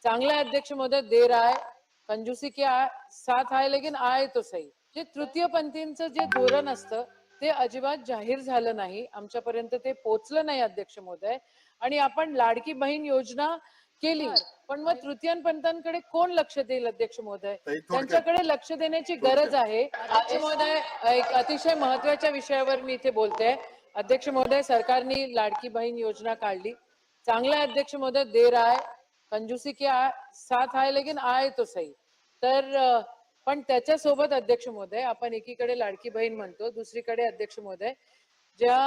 चांगला अध्यक्ष महोदय देर आए कंजूसी के साथ आए लेकिन आए तो सही। जे तृतीयपंथींचं जे धोरण असतं ते अजिबात जाहीर झालं नाही, आमच्यापर्यंत ते पोहोचलं नाही अध्यक्ष महोदय। आणि आपण लाडकी बहीण योजना केली, पण मग तृतीयपंथांकडे कोण लक्ष देईल अध्यक्ष महोदय? त्यांच्याकडे लक्ष देण्याची गरज आहे। अध्यक्ष महोदय, एक अतिशय महत्त्वाच्या विषयावर मी इथे बोलते। अध्यक्ष महोदय, सरकारने लाडकी बहीण योजना काढली, चांगला अध्यक्ष महोदय देर आए कंजूसी के साथ आए लेकिन आए तो सही। तर पण त्याच्यासोबत अध्यक्ष महोदय आपण एकीकडे लाडकी बहीण म्हणतो, दुसरीकडे अध्यक्ष महोदय ज्या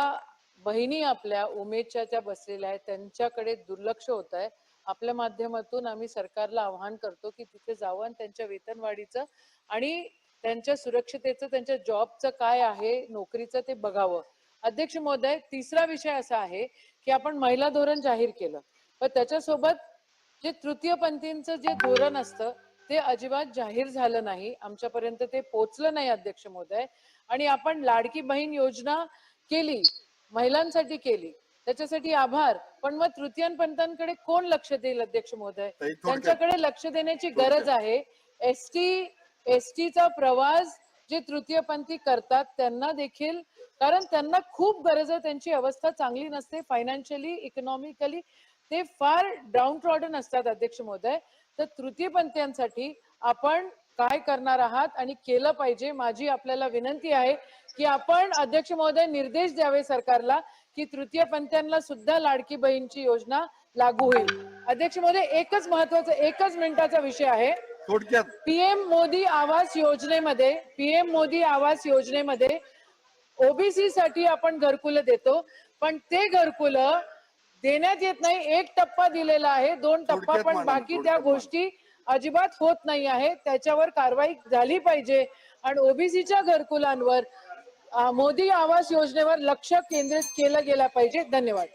बहिणी आपल्या उमेदच्या त्या बसलेल्या आहेत त्यांच्याकडे दुर्लक्ष होत आहे। आपल्या माध्यमातून आम्ही सरकारला आवाहन करतो की तिथे जावं आणि त्यांच्या वेतनवाढीचं आणि त्यांच्या सुरक्षितेचं, त्यांच्या जॉबचं काय आहे, नोकरीचं ते बघावं। अध्यक्ष महोदय, तिसरा विषय असा आहे की आपण महिला धोरण जाहीर केलं, पण त्याच्यासोबत जे तृतीयपंथींचं जे धोरण असतं ते अजिबात जाहीर झालं नाही, आमच्यापर्यंत ते पोहोचलं नाही अध्यक्ष महोदय। आणि आपण लाडकी बहीण योजना केली, महिलांसाठी केली, त्याच्यासाठी आभार, पण मग तृतीयपंथांकडे कोण लक्ष देईल अध्यक्ष महोदय? त्यांच्याकडे लक्ष देण्याची गरज आहे। एसटीचा प्रवास जे तृतीयपंथी करतात त्यांना देखील, कारण त्यांना खूप गरज आहे, त्यांची अवस्था चांगली नसते, फायनान्शियली इकॉनॉमिकली ते फार डाऊन ट्रॉडन असतात अध्यक्ष महोदय। तर तृतीयपंथीयांसाठी आपण काय करणार आहात आणि केलं पाहिजे, माझी आपल्याला विनंती आहे की आपण अध्यक्ष महोदय निर्देश द्यावे सरकारला की तृतीयपंथीयांना सुद्धा लाडकी बहीणची योजना लागू होईल। अध्यक्ष महोदय, एकच महत्त्वाचा, एकच मिनिटाचा विषय आहे। पीएम मोदी आवास योजनेमध्ये ओबीसी साठी आपण घरकुलं देतो, पण ते घरकुलं देण्यात येत नाही। एक टप्पा दिलेला आहे, 2 टप्पा, पण बाकी त्या गोष्टी अजिबात होत नाही आहे। त्याच्यावर कारवाई झाली पाहिजे आणि ओबीसीच्या घरकुलांवर मोदी आवास योजनेवर लक्ष केंद्रित केलं गेलं पाहिजे। धन्यवाद।